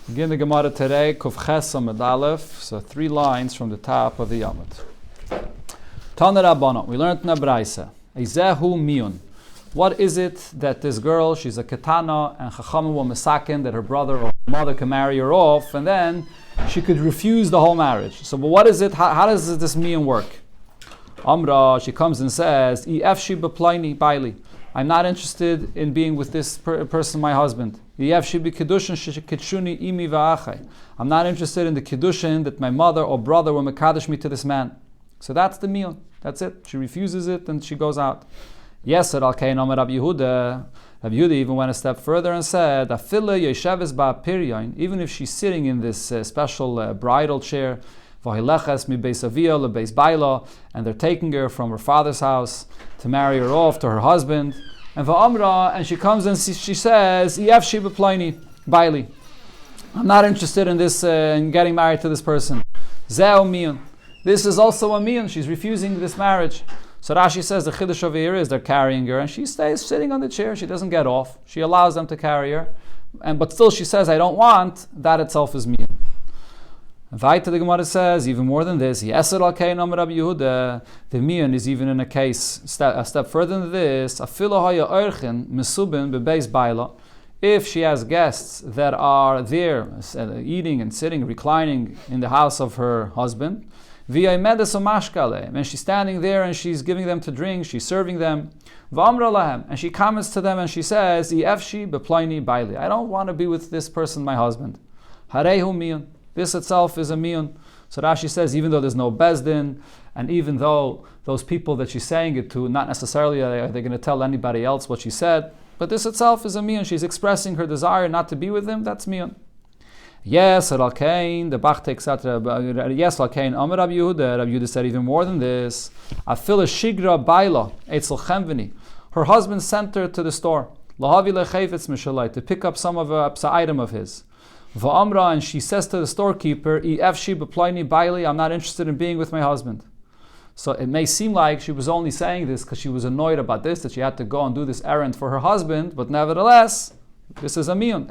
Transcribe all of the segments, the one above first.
Begin the Gemara today, Kuf Ches Amud Aleph, so 3 lines from the top of the Yamud. Tana Rabbanon, we learned in a Braisa, Eizehu Miyun. What is it that this girl, she's a Ketana, and Chachamim will mesaken that her brother or her mother can marry her off, and then she could refuse the whole marriage. So, but what is it? How does this Miyun work? Amra, she comes and says, Efshi b'plaini baili. I'm not interested in being with this person, my husband. I'm not interested in the kiddushin that my mother or brother will mekadosh me to this man. So that's the meal. That's it. She refuses it and she goes out. Yes, Rabbi Yehuda even went a step further and said, even if she's sitting in this special bridal chair, and they're taking her from her father's house to marry her off to her husband. And she comes and she says, I'm not interested in this, in getting married to this person. This is also a miyun. She's refusing this marriage. So Rashi says the chiddush over here is they're carrying her and she stays sitting on the chair. She doesn't get off. She allows them to carry her. But still she says, I don't want. That itself is miyun. Vaita the Gemara says, even more than this, the miyun is even in a case, a step further than this, if she has guests that are there, eating and sitting, reclining in the house of her husband, and she's standing there and she's giving them to drink, she's serving them, and she comments to them and she says, I don't want to be with this person, my husband. This itself is a miyun. So Rashi says, even though there's no bezdin, and even though those people that she's saying it to, not necessarily are they going to tell anybody else what she said, but this itself is a miyun. She's expressing her desire not to be with him. That's miyun. Yes, Al-Kain, the Bach takes out, yes, Al-Kain, Amar Rabbi Yehuda said even more than this. Afila shigra baila, etzel chemveni. Her husband sent her to the store, lahavi lechayvetz mishalai, to pick up some of a item of his. Va'amra, and she says to the storekeeper, I'm not interested in being with my husband. So it may seem like she was only saying this because she was annoyed about this, that she had to go and do this errand for her husband, but nevertheless, this is a miyun.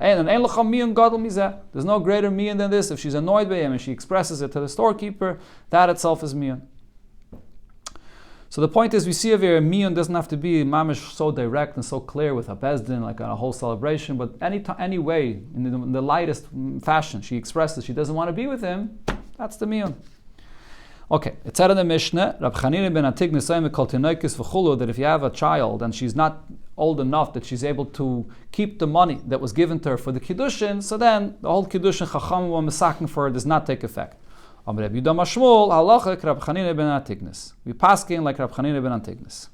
There's no greater miyun than this. If she's annoyed by him and she expresses it to the storekeeper, that itself is miyun. So the point is, we see over here, miyun doesn't have to be mamish so direct and so clear with a bezdin, like on a whole celebration, but any way, in the lightest fashion, she expresses she doesn't want to be with him, that's the miyun. Okay, it said in the Mishnah, that if you have a child and she's not old enough that she's able to keep the money that was given to her for the kiddushin, so then the whole kiddushin chacham wa mesaken for her does not take effect. We paskin like Rab Chanina ben Antignas.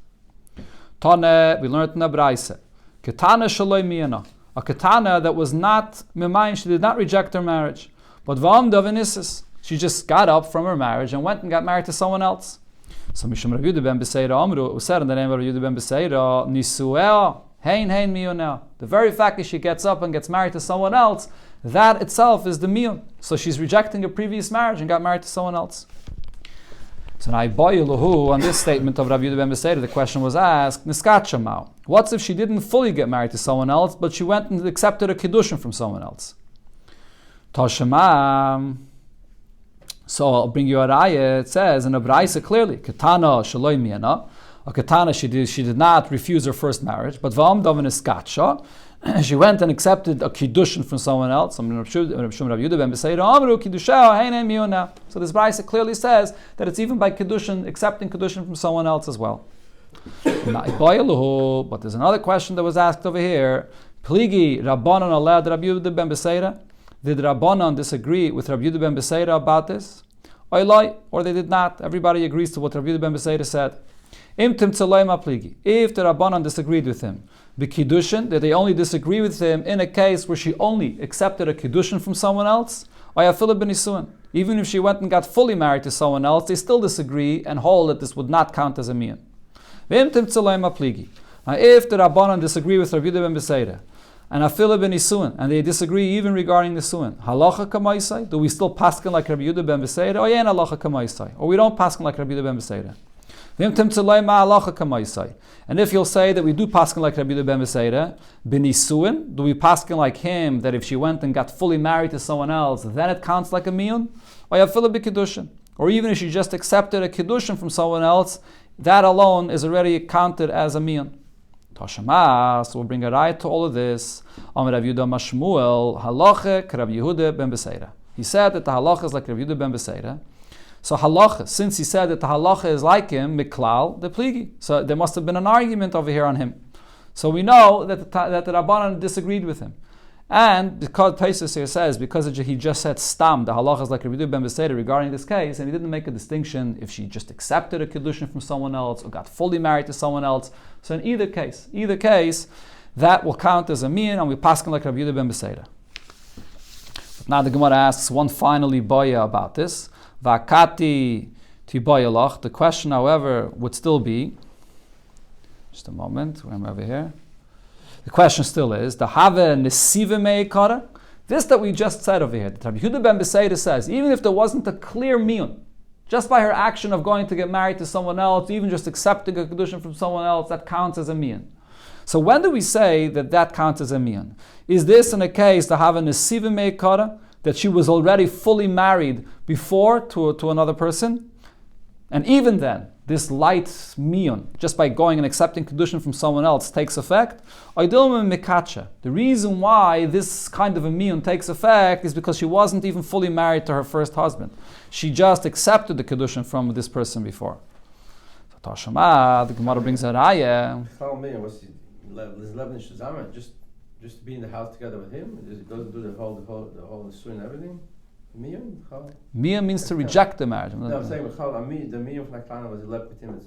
Tane, we learned in the Braisa. Ketana shaloi miyana. A ketana that was not mimayin, she did not reject her marriage. But v'am davinisis, she just got up from her marriage and went and got married to someone else. So Mishum Rabbi Yehuda ben Beseira Amru, it was said in the name of Rabbi Yehuda ben Beseira, Nisuea, hein miyana. The very fact that she gets up and gets married to someone else, that itself is the miyun. So she's rejecting a previous marriage and got married to someone else. So now, on this statement of Rabbi Yehuda ben Beseira, the question was asked, Niskat Shamau. What if she didn't fully get married to someone else, but she went and accepted a kiddushin from someone else? Toshemam. So I'll bring you a raya. It says in a Braisa clearly, Ketana shaloi miyana. A Ketana, she did not refuse her first marriage, but v'am daven iskatsha. She went and accepted a kiddushin from someone else. So this Braisa clearly says that it's even by kiddushin, accepting kiddushin from someone else as well. But there's another question that was asked over here. Pligi Rabbanon allowed Rabbi Yehuda ben Beseira. Did Rabbanon disagree with Rabbi Yehuda ben Beseira about this? Or they did not. Everybody agrees to what Rabbi Yehuda ben Beseira said. If the Rabbanon disagreed with him, the kiddushin, that they only disagree with him in a case where she only accepted a kiddushin from someone else, even if she went and got fully married to someone else, they still disagree and hold that this would not count as a miyun. Now, if the Rabbanon disagree with Rabbi Yehuda ben Beseira, and Afila ben Isuin, and they disagree even regarding the Suin, halacha kamaisai, do we still paskin like Rabbi Yehuda ben Beseira, or yen halacha kamaisai, or we don't paskin like Rabbi Yehuda ben Beseira? And if you'll say that we do paskin like Rabbi Yehuda ben Beseira, b'nisuin, do we paskin like him that if she went and got fully married to someone else, then it counts like a miyun? Or even if she just accepted a kiddushin from someone else, that alone is already counted as a miyun. Tashamas, we'll bring a right to all of this. Amar Rav Yehuda Mashmuel, halacha Rabbi Yehuda ben Beseira. He said that the halacha is like Rabbi Yehuda ben Beseira. So halacha, since he said that the halacha is like him, miklal, the pligi. So there must have been an argument over here on him. So we know that the Rabbanan disagreed with him. And because Taisus here says, because he just said stam, the halacha is like Rabbi Yehuda ben Beseira regarding this case, and he didn't make a distinction if she just accepted a kiddushin from someone else or got fully married to someone else. So in either case, that will count as a min, and we paskin like Rabbi Yehuda ben Beseira. Now the Gemara asks one final iboya about this. Vakati tiboyalach. The question, however, would still be, just a moment, where am I over here? The question still is, the have nesive meikara. This that we just said over here, that Rabbi Yehuda ben Beseira says, even if there wasn't a clear miyun, just by her action of going to get married to someone else, even just accepting a kedushin from someone else, that counts as a miyun. So when do we say that counts as a miyun? Is this in a case to have a nesive meikara, that she was already fully married before to another person? And even then, this light miyun, just by going and accepting kedushin from someone else, takes effect. The reason why this kind of a miyun takes effect is because she wasn't even fully married to her first husband. She just accepted the kedushin from this person before. So Tashama, the Gemara brings a raya. Just to be in the house together with him, it doesn't do the whole swing and everything. Miyun means to reject the marriage. No, I'm saying the miyun from Aklana was left with him.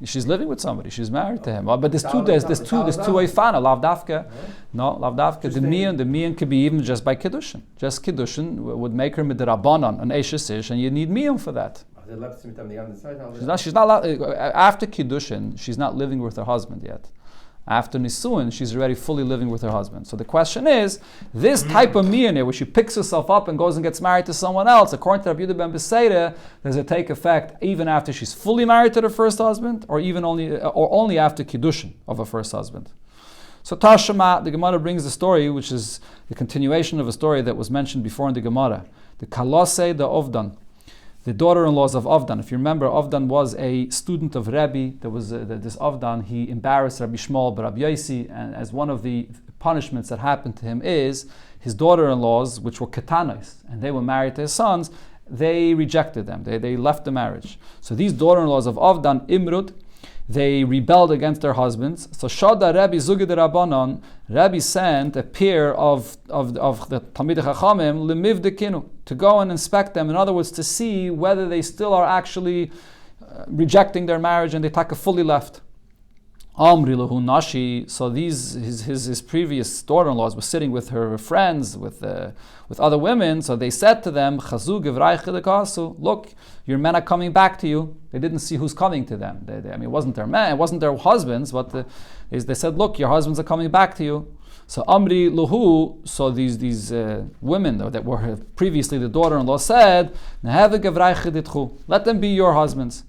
She's living with somebody. She's married to him. But there's two eifana. Lav dafka. No, lav dafka. The miyun could be even just by kiddushin. Just kiddushin would make her midrabanan an eishes ish, and you need miyun for that. She's not after kiddushin. She's not living with her husband yet. After Nisuin, she's already fully living with her husband. So the question is, this type of miyun where she picks herself up and goes and gets married to someone else, according to Rabbi Yehuda ben Beseira, does it take effect even after she's fully married to her first husband, or only after kiddushin of her first husband? So Tashama, the Gemara brings the story, which is the continuation of a story that was mentioned before in the Gemara. The Kalose, the Ovdan, the daughter-in-laws of Avdan. If you remember, Avdan was a student of Rabbi. There was this Avdan, he embarrassed Rabbi Shmuel, Rabbi Yosi, and as one of the punishments that happened to him is, his daughter-in-laws, which were ketanos, and they were married to his sons, they rejected them. They left the marriage. So these daughter-in-laws of Avdan, Imrud, they rebelled against their husbands. So Shada Rabbi Zugid Rabbanon, Rabbi sent a pair of the Talmidei Chachamim lemivdekinu, to go and inspect them. In other words, to see whether they still are actually rejecting their marriage and they take a fully left. Amri lahu nashi. So his previous daughter-in-laws were sitting with her friends, with other women. So they said to them, Chazu givrei chilikasu. Look, your men are coming back to you. They didn't see who's coming to them. It wasn't their men, it wasn't their husbands, but they said, look, your husbands are coming back to you. So Amri Luhu, so these women that were previously the daughter-in-law said, let them be your husbands.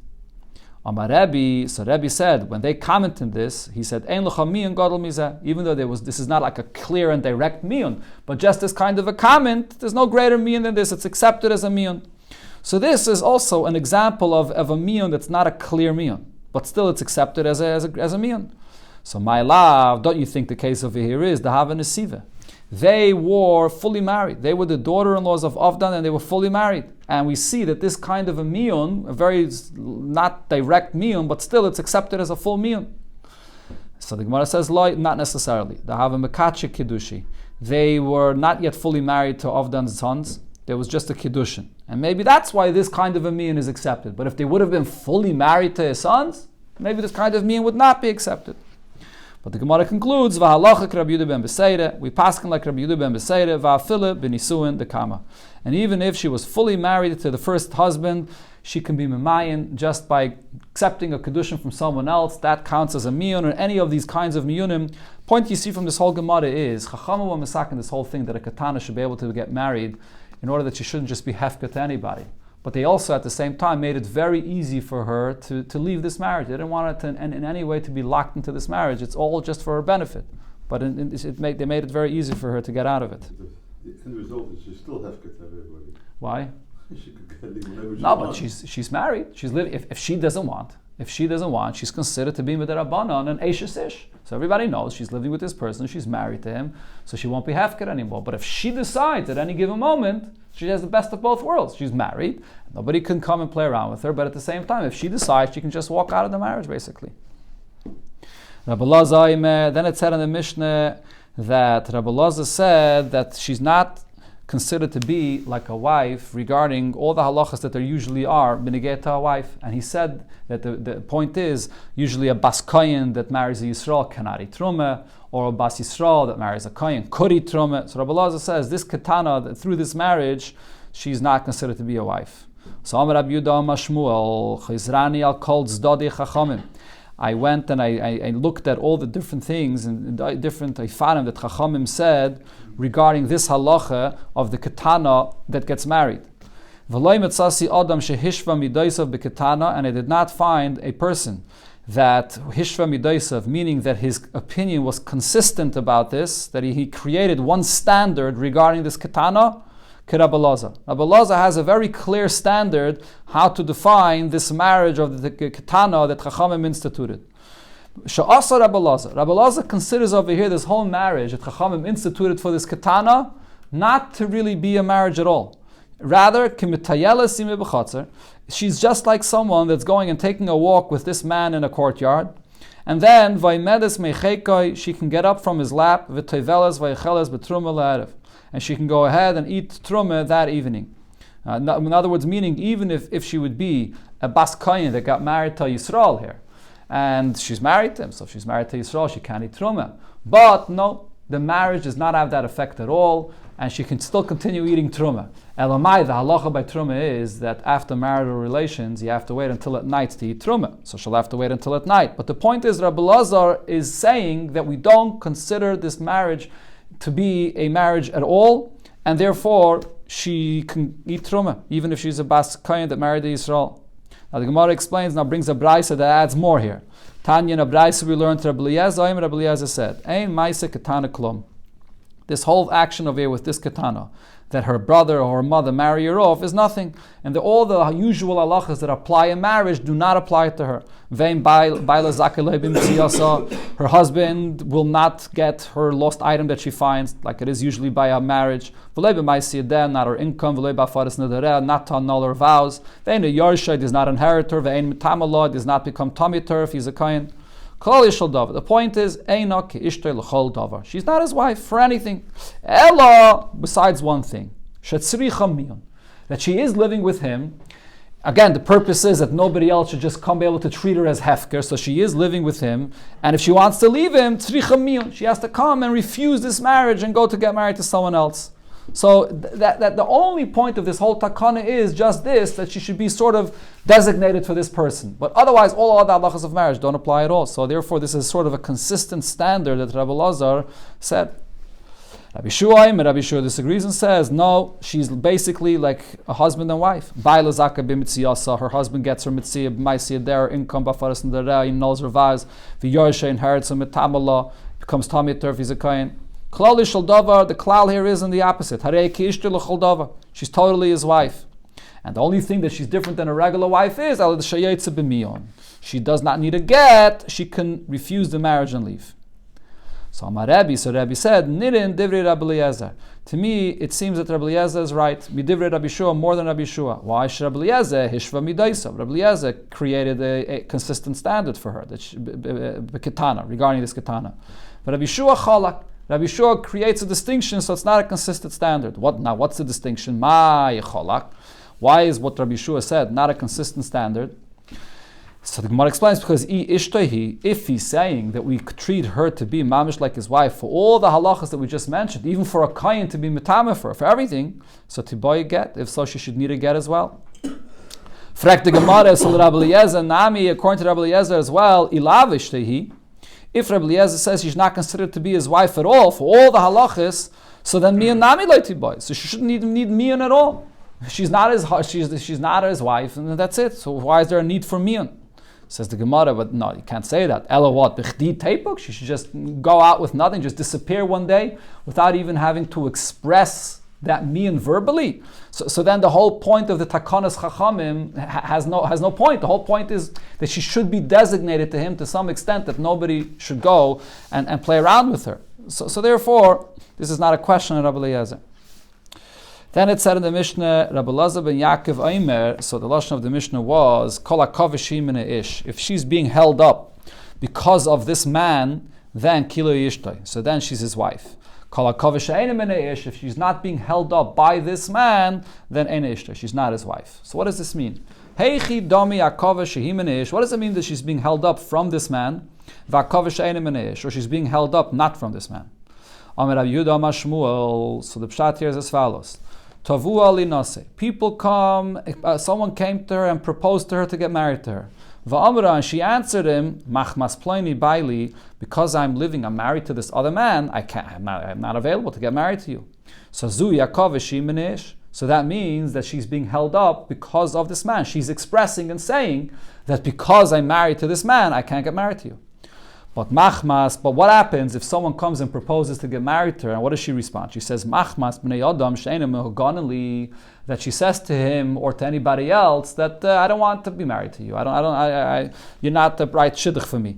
Amar Rebbe, so Rebbe said, when they commented this, he said, even though this is not like a clear and direct miyun, but just this kind of a comment, there's no greater miyun than this, it's accepted as a miyun. So this is also an example of a miyun that's not a clear miyun, but still it's accepted as a miyun. So my love, don't you think the case over here is the Hava Nesiva? They were fully married. They were the daughter-in-laws of Avdan and they were fully married. And we see that this kind of a miyun, a very not direct miyun, but still it's accepted as a full miyun. So the Gemara says, not necessarily. The Hava Mekache Kiddushi. They were not yet fully married to Avdan's sons. There was just a kiddushin. And maybe that's why this kind of a miyun is accepted. But if they would have been fully married to his sons, maybe this kind of miyun would not be accepted. But the Gemara concludes, V'halachak Rabbi Yehuda ben Beseira, we paskin like Rabbi Yehuda ben Beseira, V'afila b'nisuin dekama. And even if she was fully married to the first husband, she can be memayin just by accepting a kedushin from someone else. That counts as a miyun, or any of these kinds of miyunim. Point you see from this whole Gemara is, Chachamim were masakin this whole thing that a katana should be able to get married in order that she shouldn't just be hefka to anybody, but they also at the same time made it very easy for her to leave this marriage. They didn't want it in any way to be locked into this marriage. It's all just for her benefit. But they made it very easy for her to get out of it. The end result is she still has to have everybody. Why? She could get whenever she No, wants. but she's married. She's living. If she doesn't want, she's considered to be with the Rabbanon and Eishes Ish. So everybody knows she's living with this person. She's married to him, so she won't be hefker anymore. But if she decides at any given moment, she has the best of both worlds. She's married. Nobody can come and play around with her. But at the same time, if she decides, she can just walk out of the marriage, basically. Rabbi Lazar, then it said in the Mishnah that Rabbi Lazar said that she's not considered to be like a wife regarding all the halachas that there usually are beneged to a wife. And he said that the point is usually a bas kohen that marries a Yisrael cannot eat truma, or a bas Yisrael that marries a kohen could eat truma. So Rabbi Lazar says this ketana, that through this marriage, she's not considered to be a wife. So Amar Rabbi Yehuda Amar Shmuel Chizrani al kol tzaddi chachamim. I went and I looked at all the different things and different ifanim that Chachamim said regarding this halacha of the ketana that gets married. And I did not find a person that hishva midaisav, meaning that his opinion was consistent about this, that he created one standard regarding this ketana, Rabbi Lazar. Rabbi Lazar has a very clear standard how to define this marriage of the ketana that Chachamim instituted. Sha'asa Rabbi Lazar. Rabbi Lazar considers over here this whole marriage that Chachamim instituted for this ketana not to really be a marriage at all. Rather, she's just like someone that's going and taking a walk with this man in a courtyard, and then she can get up from his lap, and she can go ahead and eat truma that evening. In other words, meaning even if she would be a bas kohen that got married to Yisrael here, and she's married to him, so if she's married to Yisrael, she can't eat truma. But no, the marriage does not have that effect at all, and she can still continue eating truma. Elamai, the halacha by truma is that after marital relations, you have to wait until at night to eat truma. So she'll have to wait until at night. But the point is, Rabbi Lazar is saying that we don't consider this marriage to be a marriage at all, and therefore she can eat truma, even if she's a bas kohen that married to Yisrael. Now the Gemara explains, now brings a brayso that adds more here. Tanya in a brayso we learned to Rabbi Eliezer, Rabbi Eliezer said, Ein maise ketana klum. This whole action over here with this ketana, that her brother or her mother marry her off, is nothing. And all the usual halachas that apply in marriage do not apply to her. Her husband will not get her lost item that she finds, like it is usually by a marriage. Not her income, not to annul her vows. Yarsha does not inherit her. Does not become Tomitur if he's a kohen. The point is, she's not his wife for anything. Ella, besides one thing, that she is living with him. Again, the purpose is that nobody else should just come be able to treat her as hefker, so she is living with him. And if she wants to leave him, she has to come and refuse this marriage and go to get married to someone else. So that the only point of this whole takana is just this, that she should be sort of designated for this person. But otherwise, all other halachas of marriage don't apply at all. So therefore, this is sort of a consistent standard that Rabbi Lazar said. Rabbi Shua disagrees and says, no, she's basically like a husband and wife. Her husband gets her mitzvah, their income, he knows her vows, the inherits her mitamala, becomes tamiter if he's a kohen. The klal here is in the opposite. She's totally his wife. And the only thing that she's different than a regular wife is she does not need a get, she can refuse the marriage and leave. So Rabbi said, Nirin Divrei Rabbi Eliezer. To me, it seems that Rabbi Eliezer is right. Midivrei Rabbi Shua more than Rabbi Shua. Why should Rabbi Eliezer hishva midaisav? Rabbi Eliezer created a consistent standard for her, ketana, regarding this ketana. But Rabbi Shua chalak. Rabbi Shua creates a distinction, so it's not a consistent standard. What's the distinction? Ma chalak. Why is what Rabbi Shua said not a consistent standard? So the Gemara explains, because if he's saying that we treat her to be mamish like his wife for all the halachas that we just mentioned, even for a kohen to be mitama for everything, so to buy a get, if so, she should need a get as well. Frek the Gemara, so Rabbi Eliezer, Nami, according to Rabbi Eliezer as well, ilavish if Rabbi Eliezer says she's not considered to be his wife at all for all the halachas, so then miyan nami loy tiboy, so she shouldn't even need miyan at all. She's not his wife, and that's it. So why is there a need for miyun? Says the Gemara, but no, you can't say that. Ella what? B'chdi teipuk? She should just go out with nothing, just disappear one day without even having to express that miyun verbally. So then the whole point of the Takanas Chachamim has no point. The whole point is that she should be designated to him to some extent, that nobody should go and play around with her. So therefore, this is not a question of Rabbi Eliezer. Then it said in the Mishnah, Rabbi Elazar ben Yaakov Omer, so the lashon of the Mishnah was, Kol hakavish min ish. If she's being held up because of this man, then kilo yishtoi. So then she's his wife. Kol hakavish ein min ish. If she's not being held up by this man, then ein ishtoi. She's not his wife. So what does this mean? Heichi domi hakavish min ish. What does it mean that she's being held up from this man? V'hakavish ein min ish. Or she's being held up not from this man. Amar Rabbi Yehuda Amar Shmuel. So the pshat here is as follows. Tavu ali nase. People come, someone came to her and proposed to her to get married to her. Va'amra, and she answered him, Machmas ploini baili, because I'm married to this other man, I'm not available to get married to you. So zu Yaakov shimenish. So that means that she's being held up because of this man. She's expressing and saying that because I'm married to this man, I can't get married to you. But what happens if someone comes and proposes to get married to her, and what does she respond? She says, Machmas b'nei adam she'enim mehuganali, that she says to him or to anybody else that I don't want to be married to you. You're not the right shidduch for me.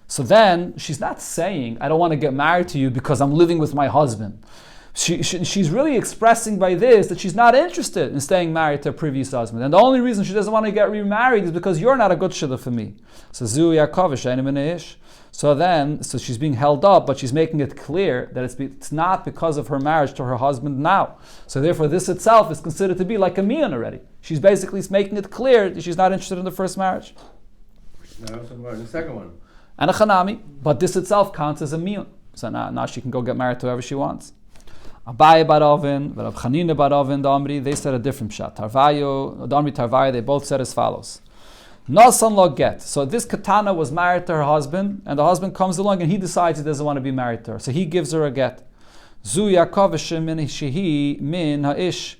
So then she's not saying I don't want to get married to you because I'm living with my husband. She's really expressing by this that she's not interested in staying married to her previous husband. And the only reason she doesn't want to get remarried is because you're not a good shidduch for me. So zu Yaakov she'enim ish. So she's being held up, but she's making it clear that it's not because of her marriage to her husband now. So therefore, this itself is considered to be like a miyun already. She's basically making it clear that she's not interested in the first marriage. No, the second one. And a chanami, but this itself counts as a miyun. So now she can go get married to whoever she wants. Abaye bar Ovin, Rav Chanina bar Ovin, the Amri, they said a different pshat. The Amri Tarvayo, they both said as follows. Nasan lo get. So this katana was married to her husband, and the husband comes along and he decides he doesn't want to be married to her. So he gives her a get. Zu Yaakov min shehi min ha'ish.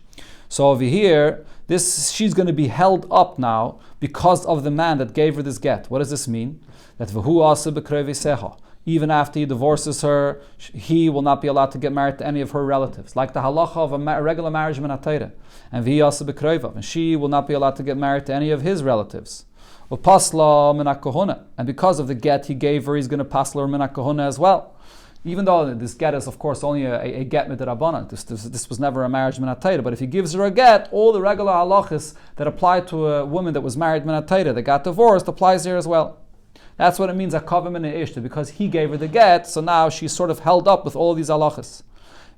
So over here, she's going to be held up now because of the man that gave her this get. What does this mean? That v'hu asa b'krevei seha. Even after he divorces her, he will not be allowed to get married to any of her relatives. Like the halacha of a regular marriage min ha'Torah. And v'hi asa b'krevei. And she will not be allowed to get married to any of his relatives. Upasla min ha'kohuna. And because of the get he gave her, he's going to pasla her min ha'kohuna as well. Even though this get is, of course, only a get midrabanan. This was never a marriage min ha'Torah. But if he gives her a get, all the regular halachas that apply to a woman that was married min ha'Torah, that got divorced, applies here as well. That's what it means, akavim min ha'ishta, because he gave her the get, so now she's sort of held up with all these halachas.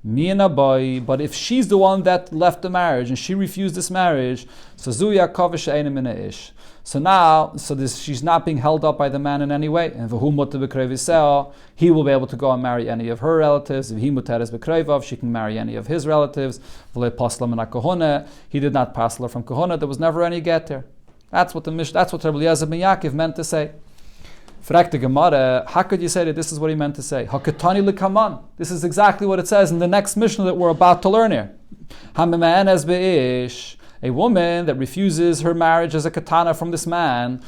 But if she's the one that left the marriage and she refused this marriage, so zu Yaakov she'enim min ha'ish. So she's not being held up by the man in any way. And he will be able to go and marry any of her relatives. If he muteres b'kreivav, she can marry any of his relatives. He did not pass her from kohuna. There was never any get there. That's what Rabbi Eliezer ben Yaakov meant to say. Frag the Gemara, how could you say that this is what he meant to say? Hakatani lekaman. This is exactly what it says in the next Mishnah that we're about to learn here. Hamema'enes be'ish. A woman that refuses her marriage as a katana from this man,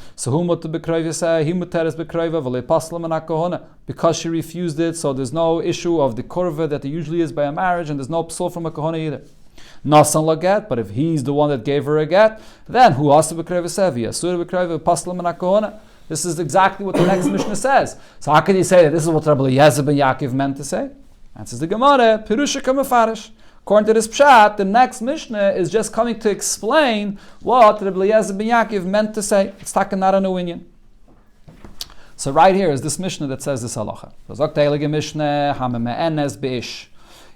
because she refused it, so there's no issue of the kurva that there usually is by a marriage, and there's no psul from a kahuna either. Nasan laget, but if he's the one that gave her a get, then who asa b'kreva This is exactly what the next Mishnah says. So how can you say that this is what Rabbi Eliezer ben Yaakov meant to say? Answers the Gemara, Pirusha kamefarish. According to this pshat, the next Mishnah is just coming to explain what Rabbi Eliezer ben Yaakov meant to say. It's taken not a new inyan. So right here is this Mishnah that says this halacha.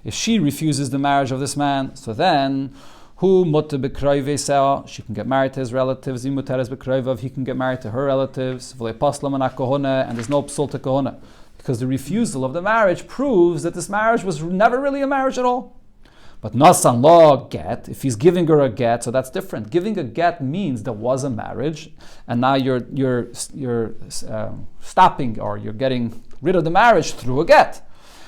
If she refuses the marriage of this man, so then who mutter b'kroivei, she can get married to his relatives. He muteres b'kroivav, he can get married to her relatives. And there's no psul to kohuna, because the refusal of the marriage proves that this marriage was never really a marriage at all. But nasan lo get, if he's giving her a get, so that's different. Giving a get means there was a marriage, and now you're stopping or you're getting rid of the marriage through a get.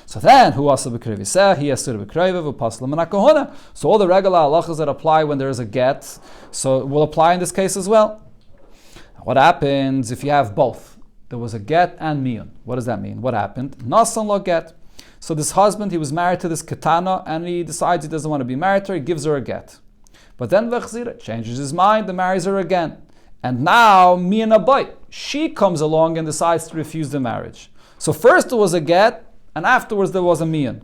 So then, who also b'krivisa? He has to b'kriva v'pasla menakahuna. So all the regular halachas that apply when there is a get, so it will apply in this case as well. What happens if you have both? There was a get and miyun. What does that mean? What happened? Nasan lo get. So this husband, he was married to this ketana, and he decides he doesn't want to be married to her. He gives her a get, but then v'chzira changes his mind and marries her again. And now miyun abai, she comes along and decides to refuse the marriage. So first there was a get, and afterwards there was a miyun.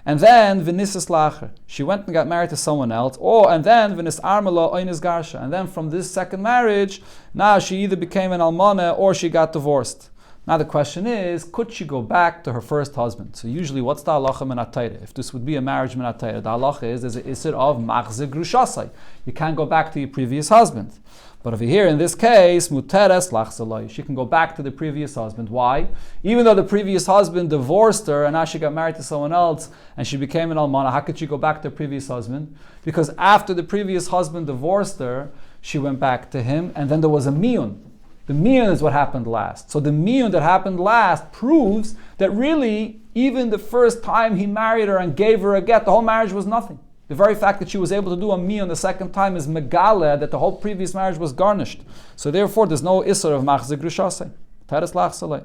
And then v'nisas lacher, she went and got married to someone else. And then v'nis armala oynis garsha. And then from this second marriage, now she either became an almana or she got divorced. Now the question is, could she go back to her first husband? So usually, what's the halacha min hatayra? If this would be a marriage min hatayra, the halacha is there's an isser of machzir grushasai. You can't go back to your previous husband. But over here, in this case, muteres lachzalai, she can go back to the previous husband. Why? Even though the previous husband divorced her and now she got married to someone else and she became an almana, how could she go back to the previous husband? Because after the previous husband divorced her, she went back to him, and then there was a miyun. The miyun is what happened last. So the miyun that happened last proves that really, even the first time he married her and gave her a get, the whole marriage was nothing. The very fact that she was able to do a miyun the second time is megala, that the whole previous marriage was garnished. So therefore, there's no isser of machzir grushasei. Teres lachsalei.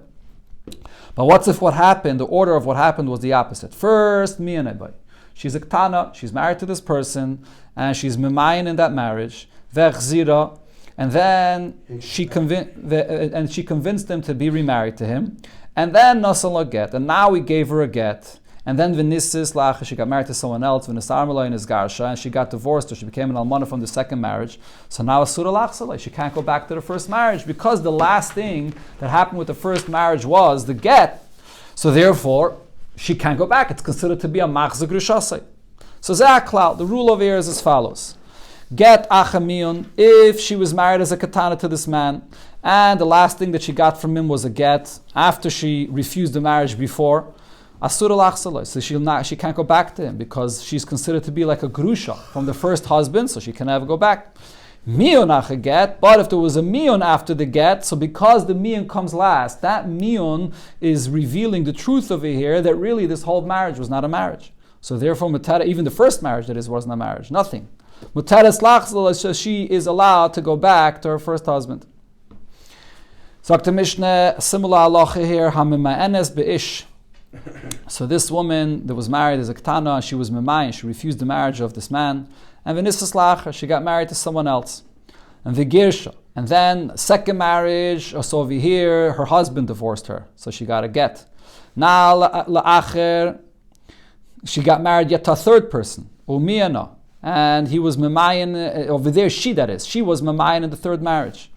But what's if what happened, the order of what happened was the opposite? First, miyun ebai. She's a ktana, she's married to this person, and she's memayin in that marriage. Vechzira. And then she convinced him to be remarried to him. And then nasan lo get. And now he gave her a get. And then v'nisis lacha, she got married to someone else. V'nisar malay in his garsha, and she got divorced, or she became an almana from the second marriage. So now asura lachsalei, she can't go back to the first marriage because the last thing that happened with the first marriage was the get. So therefore, she can't go back. It's considered to be a machzir grushasei. So zaklal, the rule over here is as follows. Get achamiyun, if she was married as a katana to this man, and the last thing that she got from him was a get, after she refused the marriage before, asura lachsalei, so she can't go back to him, because she's considered to be like a grusha from the first husband, so she can never go back. Miyun acha get, but if there was a miyun after the get, so because the miyun comes last, that miyun is revealing the truth over here, that really this whole marriage was not a marriage. So therefore, even the first marriage that is wasn't a marriage, nothing. Muteres lachzalei, so she is allowed to go back to her first husband. So the Mishnah, similar halacha here, hamima'enes be'ish. So this woman that was married as a ketana, she was memayin, she refused the marriage of this man, and v'nisas lacha, she got married to someone else. And v'girsha, and then second marriage, so over here, her husband divorced her, so she got a get. Now la'acher, she got married yet to a third person, umiyana. And he was memayin, over there, she was memayin in the third marriage.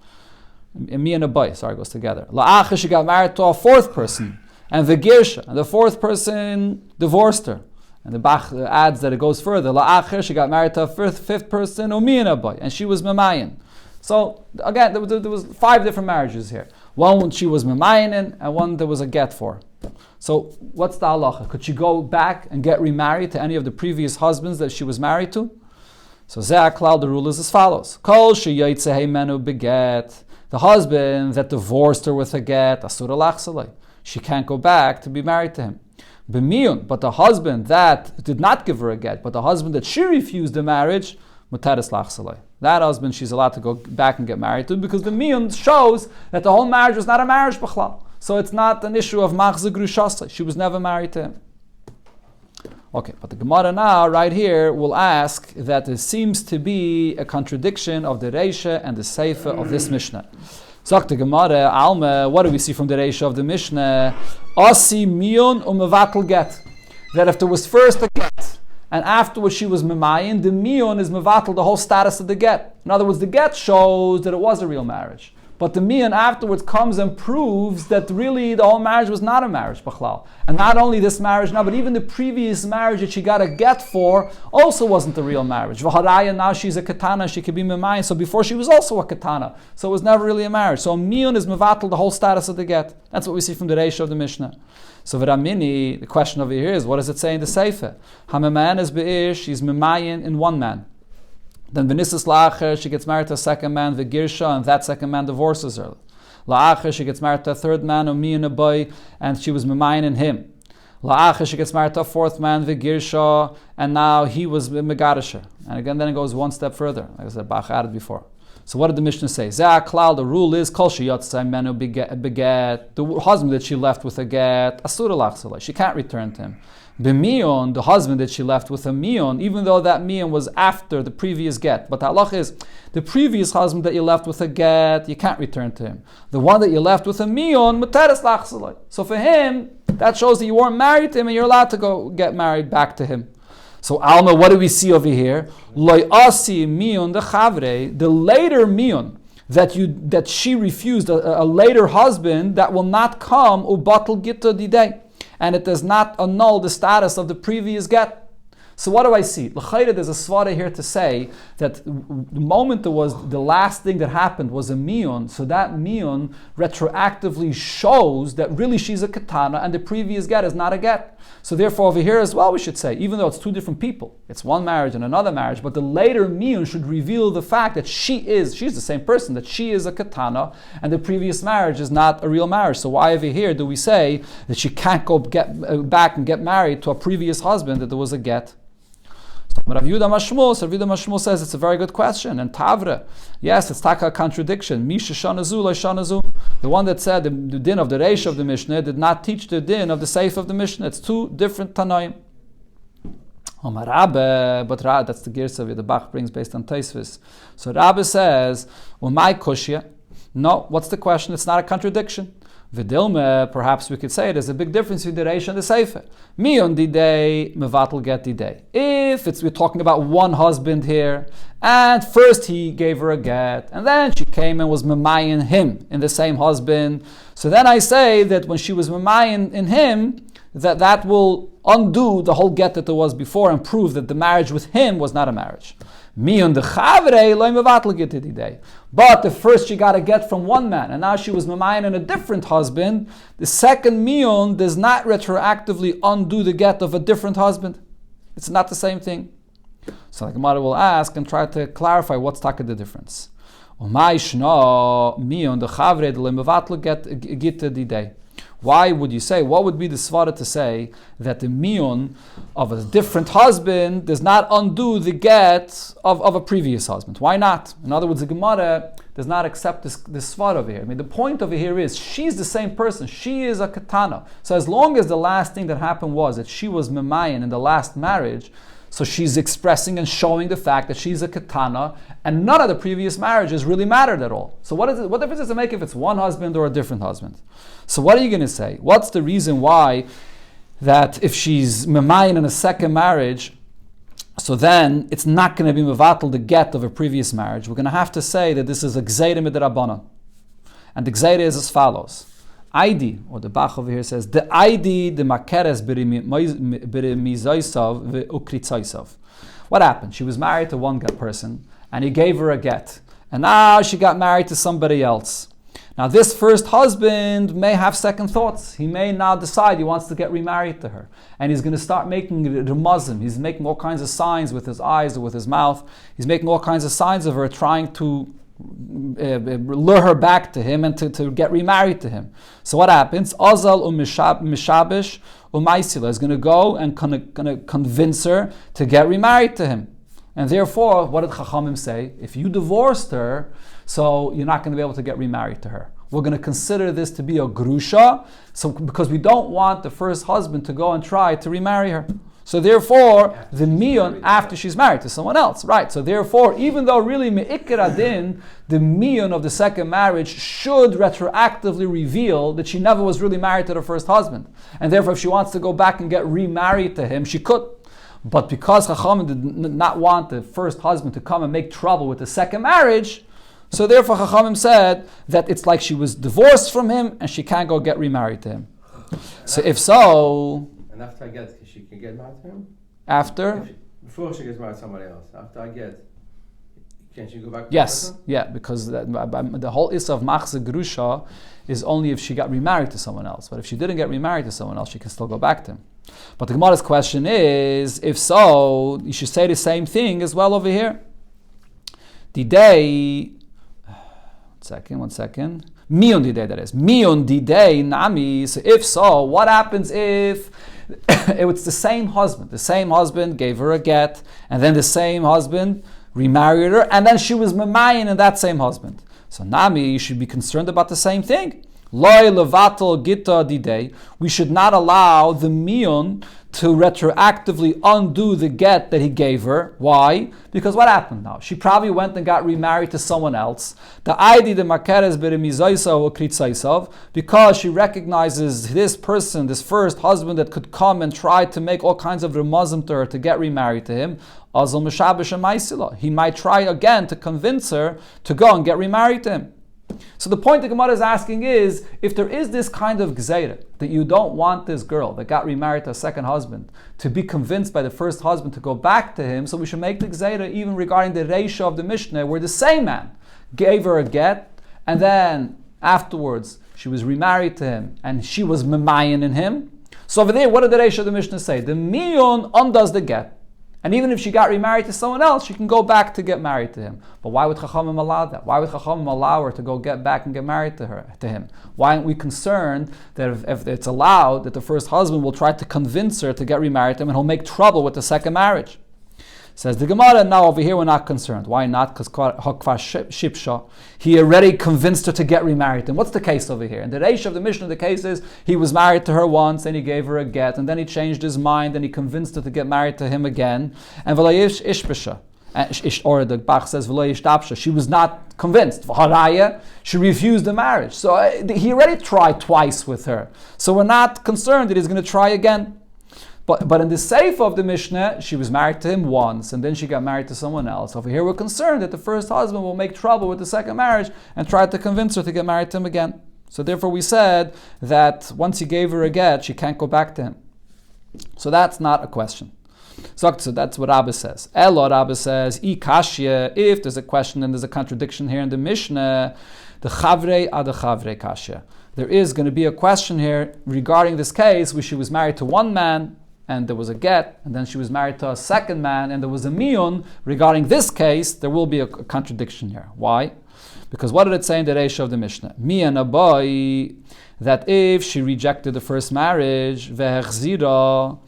Me and a boy, goes together. La'acha, she got married to a fourth person. And the girsha, and the fourth person divorced her. And the Bach adds that it goes further. La'acha, she got married to a fifth person, or me and a boy, and she was memayin. So again, there was 5 different marriages here. One she was memayin in, and one there was a get for. So what's the halacha? Could she go back and get remarried to any of the previous husbands that she was married to? So ze'aklal, the rule is as follows. Kol sheyatzeh menu beget. The husband that divorced her with a get, asura lachsalei. She can't go back to be married to him. B'miyun, but the husband that did not give her a get, but the husband that she refused the marriage, muteres lachsalei. That husband she's allowed to go back and get married to, because the miyun shows that the whole marriage was not a marriage b'chlal. So it's not an issue of machzir grushasei. She was never married to him. Okay, but the Gemara now, right here, will ask that there seems to be a contradiction of the Reisha and the Seifa of this Mishnah. So the Gemara, Alma, what do we see from the Reisha of the Mishnah? Asi miyun umevatel get. That if there was first a get, and afterwards she was memayin, the miyun is mevatel, the whole status of the get. In other words, the get shows that it was a real marriage. But the miyun afterwards comes and proves that really the whole marriage was not a marriage, b'chlal. And not only this marriage now, but even the previous marriage that she got a get for also wasn't a real marriage. V'haraya, now she's a katana, she could be memayin. So before she was also a katana. So it was never really a marriage. So miyun is mevatel, the whole status of the get. That's what we see from the Reisha of the Mishnah. So v'ramini, the question over here is, what does it say in the Sefer? Hamemayan is be'ish, she's memayin in one man. Then v'nisas la'acher, she gets married to a second man, v'girsha, and that second man divorces her. La'acher, she gets married to a third man, umi and a boy, and she was memayin in him. La'acher, she gets married to a fourth man, v'girsha, and now he was megarisher. And again, then it goes one step further. Like I said, Bach added before. So what did the Mishnah say? Zeh klal, the rule is, kol sheyotzei menu beget, the husband that she left with a get, asura lachzalei, she can't return to him. B'mion, the husband that she left with a mion, even though that mion was after the previous get. But the halach is, the previous husband that you left with a get, you can't return to him. The one that you left with a mion, muteres lachzalei. So for him, that shows that you weren't married to him and you're allowed to go get married back to him. So Alma, what do we see over here? Loi asi mion de chavre, the later mion that she refused, a later husband that will not come ubatel gita didei, and it does not annul the status of the previous get. So what do I see? L'chayre, there's a svara here to say that the moment there was the last thing that happened was a mion, so that mion retroactively shows that really she's a katana and the previous get is not a get. So therefore over here as well we should say, even though it's two different people, it's one marriage and another marriage, but the later mion should reveal the fact that she's the same person, that she is a katana and the previous marriage is not a real marriage. So why over here do we say that she can't go get back and get married to a previous husband that there was a get? Rav Yehuda Mashmul says it's a very good question. And Tavra, yes, it's taka a contradiction. Misha shanazu la shanazu. The one that said the din of the Reish of the Mishnah did not teach the din of the Seif of the Mishnah. It's two different Tanaim. Omar Rabbe, but that's the Girsa the Bach brings based on Taisvis. So Rabbe says, Umay Kushya. No, what's the question? It's not a contradiction. Vidilme, perhaps we could say there's a big difference between the Reish and the Seifer. Mion didei, mevatel get didei. If we're talking about one husband here, and first he gave her a get, and then she came and was memayin him in the same husband, so then I say that when she was memayin in him, that will undo the whole get that there was before and prove that the marriage with him was not a marriage. But if first she got a get from one man and now she was mamayin in a different husband, the second mion does not retroactively undo the get of a different husband. It's not the same thing. So the Gemara will ask and try to clarify what's taka the difference. Why would you say, what would be the svara to say that the mion of a different husband does not undo the get of a previous husband? Why not? In other words, the Gemara does not accept this svara over here. I mean, the point over here is she's the same person. She is a katana. So as long as the last thing that happened was that she was memayin in the last marriage, so she's expressing and showing the fact that she's a katana, and none of the previous marriages really mattered at all. So what difference does it make if it's one husband or a different husband? So what are you going to say? What's the reason why that if she's memayin in a second marriage, so then it's not going to be mevatel the get of a previous marriage? We're going to have to say that this is a gzeira midrabanan, and the gzeira is as follows. ID, or the Bach over here says, the ID, the makeres birimizoisav ve'ukritzaisav. What happened? She was married to one person, and he gave her a get. And now she got married to somebody else. Now this first husband may have second thoughts. He may now decide he wants to get remarried to her. And he's going to start making remazim. He's making all kinds of signs with his eyes or with his mouth. He's making all kinds of signs of her, trying to lure her back to him and to get remarried to him. So what happens? Azal mishabish umaisila is going to go and going to convince her to get remarried to him. And therefore, what did Chachamim say? If you divorced her, so you're not going to be able to get remarried to her. We're going to consider this to be a grusha, so because we don't want the first husband to go and try to remarry her. So therefore, the mion after she's married to someone else, right? So therefore, even though really me'ikar adin, the mion of the second marriage should retroactively reveal that she never was really married to the first husband, and therefore, if she wants to go back and get remarried to him, she could. But because Chachamim did not want the first husband to come and make trouble with the second marriage, so therefore Chachamim said that it's like she was divorced from him and she can't go get remarried to him. So if so. And after I get, she can get married to him? After? Before she gets married to somebody else. After I get, can she go back to yes, yeah, because the whole issa of machzeh grusha is only if she got remarried to someone else. But if she didn't get remarried to someone else, she can still go back to him. But the Gemara's question is, if so, you should say the same thing as well over here. The day, one second. Mion didei, that is. Mion didei nami. So if so, what happens if it was the same husband. The same husband gave her a get, and then the same husband remarried her, and then she was memayin in that same husband. So Nami, you should be concerned about the same thing. Loi levatel gita didei. We should not allow the miyun to retroactively undo the get that he gave her. Why? Because what happened now? She probably went and got remarried to someone else. The ID the makeres beremizaisa or kritzaisav, because she recognizes this person, this first husband that could come and try to make all kinds of remazim to her to get remarried to him. Azal mishabesh amaisila. He might try again to convince her to go and get remarried to him. So the point the Gemara is asking is, if there is this kind of gzeira, that you don't want this girl that got remarried to a second husband to be convinced by the first husband to go back to him, so we should make the gzeira even regarding the reisha of the Mishnah, where the same man gave her a get, and then afterwards she was remarried to him, and she was memayin in him. So over there, what did the reisha of the Mishnah say? The miyun undoes the get. And even if she got remarried to someone else, she can go back to get married to him. But why would Chachamim allow that? Why would Chachamim allow her to go get back and get married to him? Why aren't we concerned that if it's allowed, that the first husband will try to convince her to get remarried to him and he'll make trouble with the second marriage? Says the Gemara, now over here we're not concerned. Why not? Because Hakvar Shipsha, he already convinced her to get remarried to him. What's the case over here? In the Reish of the Mishnah, the case is he was married to her once, and he gave her a get, and then he changed his mind, and he convinced her to get married to him again. And V'layish Ishbisha, or the Bach says V'layish Tapsha, she was not convinced. V'haraya, she refused the marriage. So he already tried twice with her. So we're not concerned that he's going to try again. But in the Seif of the Mishnah, she was married to him once, and then she got married to someone else. Over here, we're concerned that the first husband will make trouble with the second marriage and try to convince her to get married to him again. So therefore, we said that once he gave her a get, she can't go back to him. So that's not a question. So that's what Rabbi says. Elo Rabbi says, kashya, if there's a question and there's a contradiction here in the Mishnah, the chavrei ad chavrei kashya. There is going to be a question here regarding this case where she was married to one man, and there was a get, and then she was married to a second man, and there was a miyun. Regarding this case, there will be a contradiction here. Why? Because what did it say in the Reish of the Mishnah? Miyan abai, that if she rejected the first marriage, vehechzira,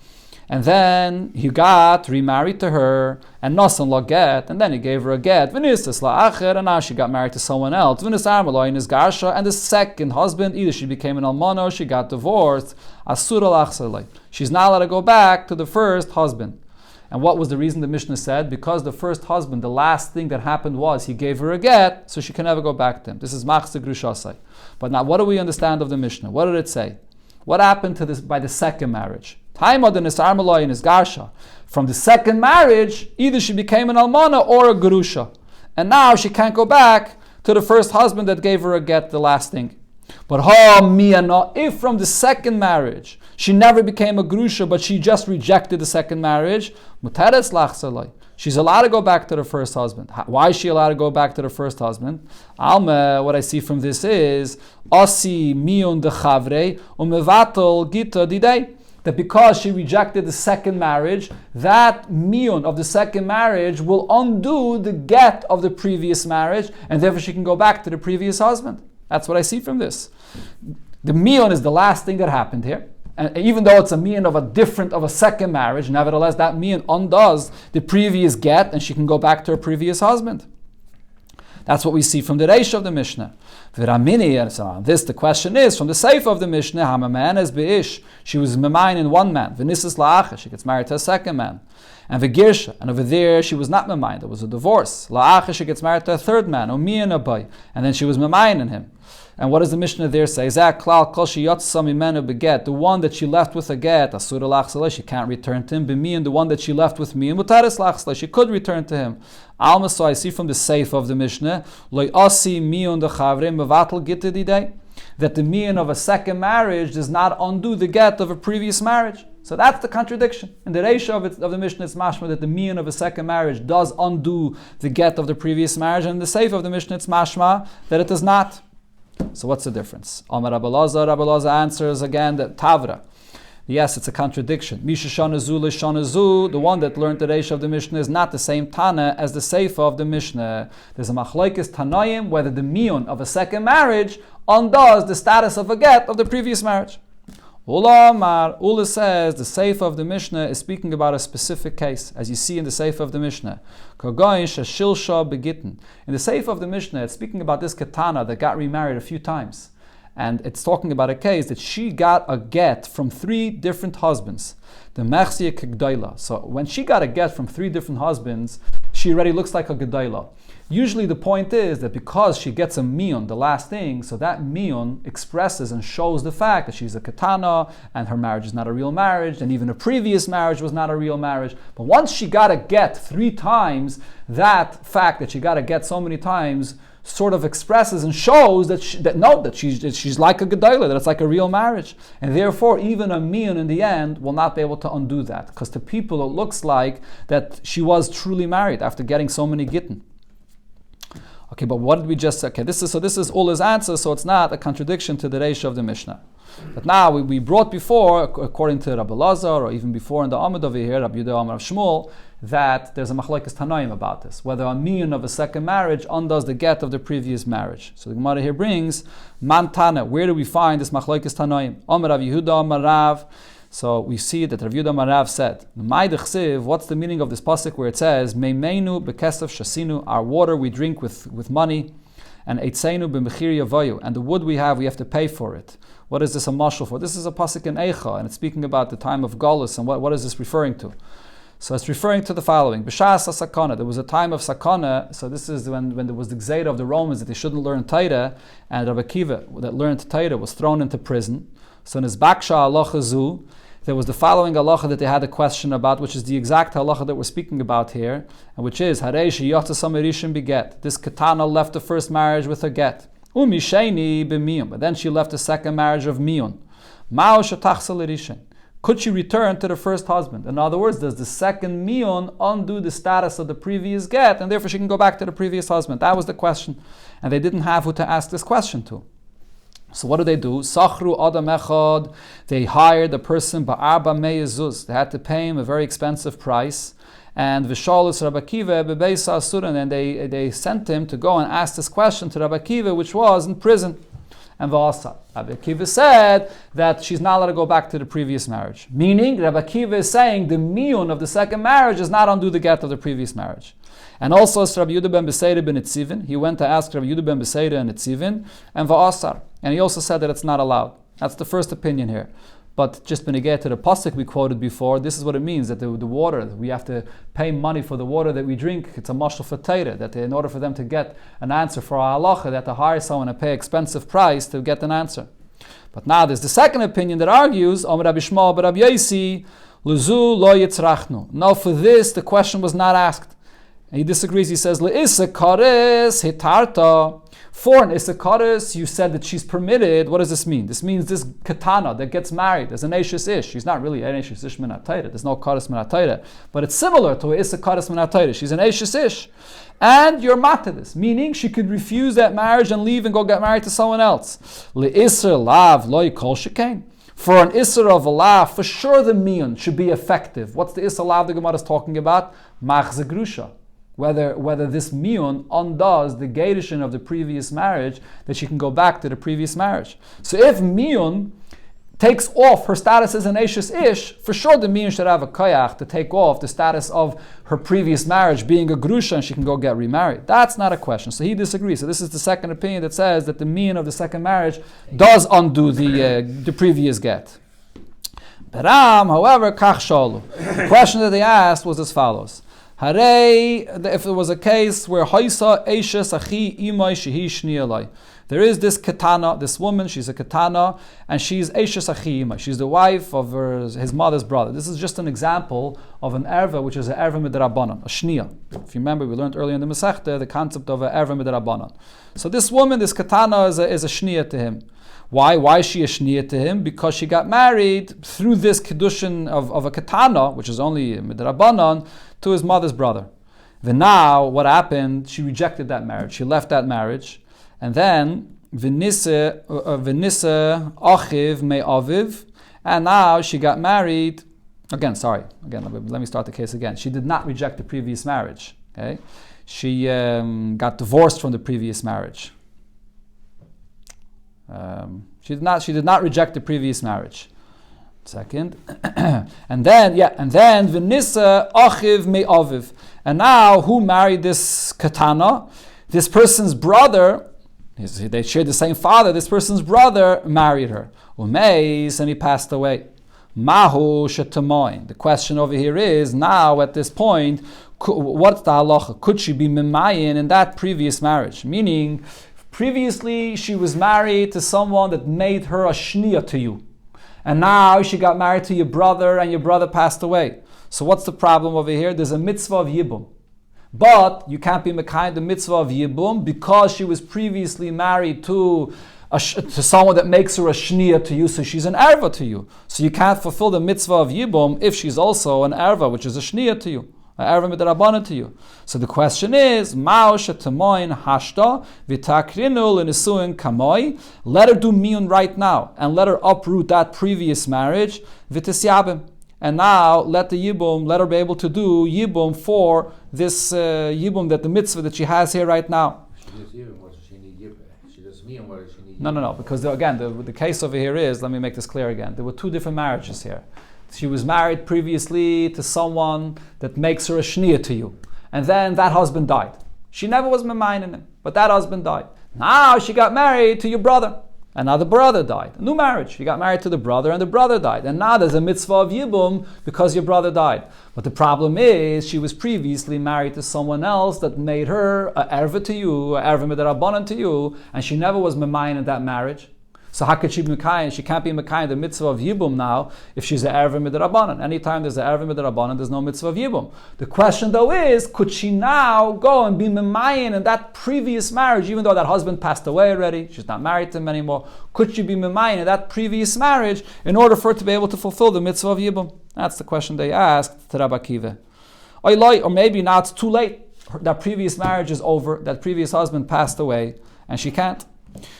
and then he got remarried to her, and nosan la get, and then he gave her a get, v'nisas la acher, and now she got married to someone else, v'nis armaloi in his garsha, and the second husband, either she became an almana or she got divorced, asura lachsalei. She's not allowed to go back to the first husband. And what was the reason the Mishnah said? Because the first husband, the last thing that happened was he gave her a get, so she can never go back to him. This is machzeh grushasai. But now, what do we understand of the Mishnah? What did it say? What happened to this by the second marriage? From the second marriage, either she became an almana or a gerusha. And now she can't go back to the first husband that gave her a get, the last thing. But if from the second marriage, she never became a gerusha, but she just rejected the second marriage, she's allowed to go back to the first husband. Why is she allowed to go back to the first husband? Alma, what I see from this is, Asi miyun de chavre, umevatel gita didei. That because she rejected the second marriage, that miyun of the second marriage will undo the get of the previous marriage, and therefore she can go back to the previous husband. That's what I see from this. The miyun is the last thing that happened here. And even though it's a miyun of a second marriage, nevertheless that miyun undoes the previous get, and she can go back to her previous husband. That's what we see from the Reish of the Mishnah. This, the question is, from the Seif of the Mishnah, Hamaman beish. She was memayin in one man. V'nisas la'acha, she gets married to a second man. And v'girsha, and over there she was not memayin, there was a divorce. La'acha, she gets married to a third man, umiyan abai, and then she was memayin in him. And what does the Mishnah there say? The one that she left with a get, asura lachsalei, she can't return to him. B'miyan, the one that she left with me, mutaris lachsalei, she could return to him. Alma, so I see from the Seif of the Mishnah, loy asi miyun de chavre mevatel gita didei, that the miyun of a second marriage does not undo the get of a previous marriage. So that's the contradiction. In the Reish of the Mishnah, it's mashma that the miyun of a second marriage does undo the get of the previous marriage, and in the Seif of the Mishnah, it's mashma that it does not. So what's the difference? Amar Rabbi Lazar answers again that Tavra. Yes, it's a contradiction. Misha Shanazu Shanazu, the one that learned the Reish of the Mishnah is not the same Tana as the Seifa of the Mishnah. There's a machlokes Tanoim whether the miyun of a second marriage undoes the status of a get of the previous marriage. Ula says the Seif of the Mishnah is speaking about a specific case, as you see in the Seif of the Mishnah. In the Seif of the Mishnah, it's speaking about this Ketana that got remarried a few times. And it's talking about a case that she got a get from 3 different husbands. The Mechzia K'Gdaila. So when she got a get from 3 different husbands, she already looks like a Gdaila. Usually the point is that because she gets a miyun, the last thing, so that miyun expresses and shows the fact that she's a katana and her marriage is not a real marriage, and even a previous marriage was not a real marriage. But once she got a get 3 times, that fact that she got a get so many times sort of expresses and shows that she's like a gedaila, that it's like a real marriage. And therefore, even a miyun in the end will not be able to undo that, because to people it looks like that she was truly married after getting so many gittin. Okay, but what did we just say? Okay, this is all his answer, so it's not a contradiction to the Reish of the Mishnah. But now we brought before, according to Rabbi Lazar, or even before in the Amud over here, Rabbi Yehuda Amar Shmuel, that there's a machlokes tanoim about this, whether a miyun of a second marriage undoes the get of the previous marriage. So the Gemara here brings Mantana. Where do we find this machlokes tanoim? Amar Rabbi Yehuda Amar Rav. So we see that Rav Yehuda Amar Rav said, what's the meaning of this pasuk where it says, Meimeinu bekesef shasinu, our water we drink with money, and eitzeinu b'mechir yavayu, and the wood we have to pay for it. What is this a mashal for? This is a pasuk in Eicha, and it's speaking about the time of Golus, and what is this referring to? So it's referring to the following. B'shas sakana, there was a time of sakana, so this is when there was the gzeira of the Romans that they shouldn't learn Torah, and Rabbi Akiva that learned Torah was thrown into prison. So in his Baksha halacha zu, there was the following halacha that they had a question about, which is the exact halacha that we're speaking about here, and which is Harei sheyata samirishim beget. This katana left the first marriage with a get. Umisheni b'miyun, but then she left the second marriage of miyun. Mao shetachsa l'rishin. Could she return to the first husband? In other words, does the second miyun undo the status of the previous get, and therefore she can go back to the previous husband? That was the question, and they didn't have who to ask this question to. So what do? Sachru adam echad. They hired the person ba'arba meyezuz. They had to pay him a very expensive price. And v'shalus Rabbi Akiva bebeisa asuran, and they sent him to go and ask this question to Rabbi Akiva, which was in prison. And v'asa. Rabbi Akiva said that she's not allowed to go back to the previous marriage. Meaning, Rabbi Akiva is saying the miyun of the second marriage does not undo the get of the previous marriage. And also, as Rabbi Yehuda ben Beseira ben Etzivin, he went to ask Rabbi Yehuda ben Beseira and Etzivin, and v'asar. And he also said that it's not allowed. That's the first opinion here. But just benegeh to the pasuk we quoted before, this is what it means, that the water, we have to pay money for the water that we drink. It's a mashal for Torah, that in order for them to get an answer for our halacha, they have to hire someone and pay expensive price to get an answer. But now there's the second opinion that argues, Om Rabbi Shmuel bar Rabbi Yosi, Luzu lo yitzrachnu. No, for this, the question was not asked. And he disagrees. He says, Le'isakaris hitarta. For an isakaris, you said that she's permitted. What does this mean? This means this katana that gets married as an eishes ish. She's not really an eishes ish min ha'tayra. There's no karis min ha'tayra. But it's similar to an isakaris min ha'tayra. She's an eishes ish. And you're mata this, meaning she could refuse that marriage and leave and go get married to someone else. Le'isr lav loy kol shekain. For an isra of a lav, for sure the miyun should be effective. What's the isra lav the Gemara is talking about? Machze grusha. Whether this miyun undoes the geirushin of the previous marriage, that she can go back to the previous marriage. So if miyun takes off her status as an eishes ish, for sure the miyun should have a koyach to take off the status of her previous marriage being a grusha, and she can go get remarried. That's not a question. So he disagrees. So this is the second opinion that says that the miyun of the second marriage does undo the previous get. Beram, however, kach shalu. The question that they asked was as follows. Harei, if there was a case where Haisa Eishes Achi Imai Shehi Shnialai. There is this katana, this woman, she's a katana, and she's Eishes Achi Imai. She's the wife of his mother's brother. This is just an example of an erva, which is an erva midrabanan, a shnia. If you remember, we learned earlier in the Masechta the concept of an erva midrabanan. So this woman, this katana, is a shnia to him. Why? Why is she a shnia to him? Because she got married through this kedushin of a katana, which is only midrabanan, to his mother's brother. Then now, what happened? She rejected that marriage. She left that marriage, and then v'nisa achiv me aviv, and now she got married again. Let me start the case again. She did not reject the previous marriage. Okay, she got divorced from the previous marriage. She did not reject the previous marriage. Second. and then V'nisa Achiv Me'aviv. And now, who married this Katana? This person's brother, they shared the same father, this person's brother married her. Umeis, and he passed away. Mahu Shetamoin. The question over here is, now at this point, what's the halacha? Could she be memayin in that previous marriage? Meaning, previously she was married to someone that made her a shniya to you. And now she got married to your brother and your brother passed away. So what's the problem over here? There's a mitzvah of yibum. But you can't be mekayim the mitzvah of yibum because she was previously married to someone that makes her a shniya to you, so she's an erva to you. So you can't fulfill the mitzvah of yibum if she's also an erva, which is a shniya to you. Erva midrabanan to you. So the question is, Mao shetamoin hashta v'takrinu l'nisuin kamoi. Let her do miyun right now and let her uproot that previous marriage v'tisyabim. And now let her be able to do yibum for this yibum, that the mitzvah that she has here right now. She does yibum, what does she need yibum? She does miyun, what does she need No, yibum? because again, the case over here is, let me make this clear again, there were two different marriages here. She was married previously to someone that makes her a shniya to you. And then that husband died. She never was memayin in him, but that husband died. Now she got married to your brother. And now the brother died. A new marriage. She got married to the brother and the brother died. And now there's a mitzvah of yibum because your brother died. But the problem is she was previously married to someone else that made her a erva to you, a erva midrabanan to you, and she never was memayin in that marriage. So how could she be mekayin? She can't be mekayin the mitzvah of yibum now if she's an erva midrabanan. Anytime there's an erva midrabanan, there's no mitzvah of yibum. The question though is, could she now go and be memayin in that previous marriage, even though that husband passed away already, she's not married to him anymore? Could she be memayin in that previous marriage in order for her to be able to fulfill the mitzvah of yibum? That's the question they asked to Rabbi Akiva. Or maybe now it's too late. That previous marriage is over. That previous husband passed away, and she can't.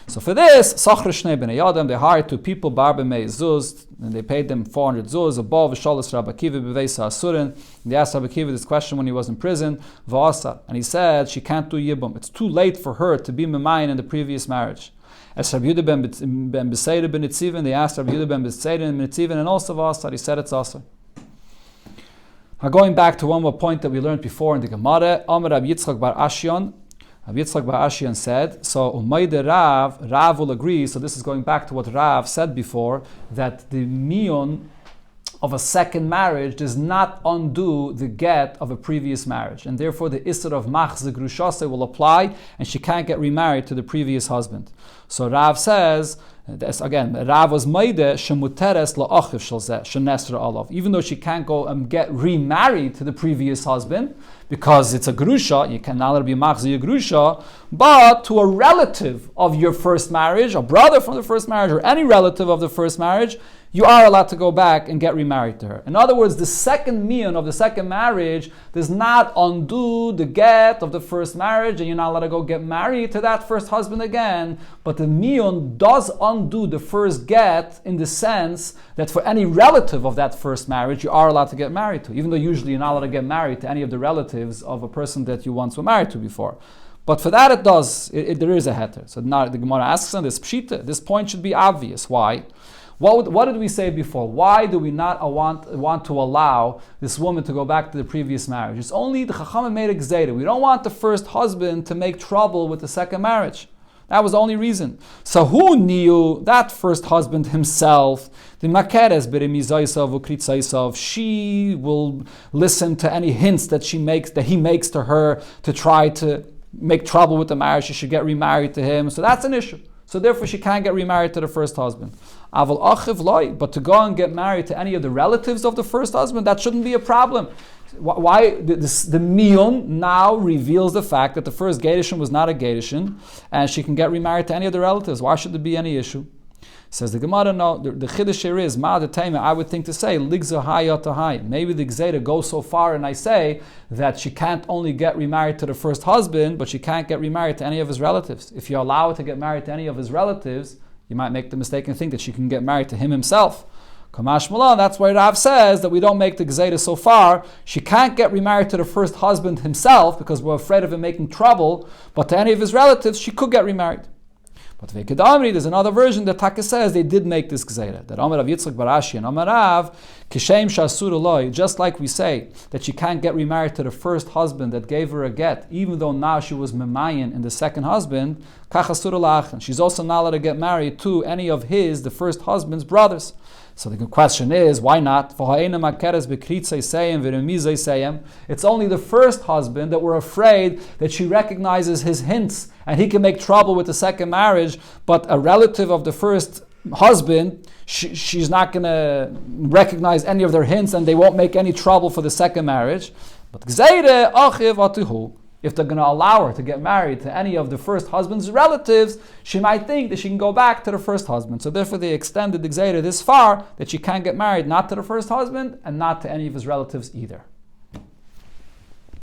So for this, they hired two people, Barbe Mei Zuz, and they paid them 400 Zuz, above Shalas Rabbi Akiva B'Veisa Asurin. They asked Rabbi Akiva this question when he was in prison, V'asa, and he said she can't do Yibum. It's too late for her to be memayin in the previous marriage. As Rabbi Yehuda ben Beseira ben Nitzivin, they asked Rabbi Yehuda ben Beseira ben Nitzivin, and also V'asa, he said it's also. Now going back to one more point that we learned before in the Gemara, Amar Rabbi Yitzchak bar Ashion, Rabbi Yitzchak bar Ashian said, so Umayde Rav will agree, so this is going back to what Rav said before, that the miyun of a second marriage does not undo the get of a previous marriage, and therefore the Isser of Machze Grushase will apply, and she can't get remarried to the previous husband. So Rav says, again, Rav was Maide Shemuteres la'achiv shalzeh shenesra alav. Even though she can't go and get remarried to the previous husband because it's a grusha, you cannot let her be machzi a grusha, but to a relative of your first marriage, a brother from the first marriage, or any relative of the first marriage, you are allowed to go back and get remarried to her. In other words, the second miyun of the second marriage does not undo the get of the first marriage, and you're not allowed to go get married to that first husband again, but the miyun does undo the first get in the sense that for any relative of that first marriage, you are allowed to get married to, even though usually you're not allowed to get married to any of the relatives of a person that you once were married to before. But for that it does, there is a heter. So now the Gemara asks on this pshita, this point should be obvious. Why? What did we say before? Why do we not want to allow this woman to go back to the previous marriage? It's only the Chachamim made a gzeira. We don't want the first husband to make trouble with the second marriage. That was the only reason. So who knew that first husband himself? The makeres beremizaisav ukritzaisav. She will listen to any hints that he makes to her to try to make trouble with the marriage. She should get remarried to him. So that's an issue. So therefore she can't get remarried to the first husband. Aval achiv loy, but to go and get married to any of the relatives of the first husband, that shouldn't be a problem. Why the miyun now reveals the fact that the first gedushin was not a gedushin, and she can get remarried to any of the relatives. Why should there be any issue? Says the Gemara, no, the chiddush here is, I would think to say, ligza hayatahai. Maybe the gzeira goes so far and I say that she can't only get remarried to the first husband, but she can't get remarried to any of his relatives. If you allow her to get married to any of his relatives, you might make the mistake and think that she can get married to him himself. Kamash Malan, that's why Rav says that we don't make the gzeira so far. She can't get remarried to the first husband himself because we're afraid of him making trouble, but to any of his relatives, she could get remarried. But Vekedamri, there's another version that Taka says they did make this gzeira. That Amar Rav Yitzchak Barashi and Amar Rav, Kishem Shasur Eloi, just like we say that she can't get remarried to the first husband that gave her a get, even though now she was memayin in the second husband, Kachasur Elach, she's also not allowed to get married to any of his, the first husband's brothers. So the question is, why not? It's only the first husband that we're afraid that she recognizes his hints and he can make trouble with the second marriage, but a relative of the first husband, she's not going to recognize any of their hints and they won't make any trouble for the second marriage. But if they're going to allow her to get married to any of the first husband's relatives, she might think that she can go back to the first husband. So therefore they extended the Gzeira this far that she can't get married not to the first husband and not to any of his relatives either.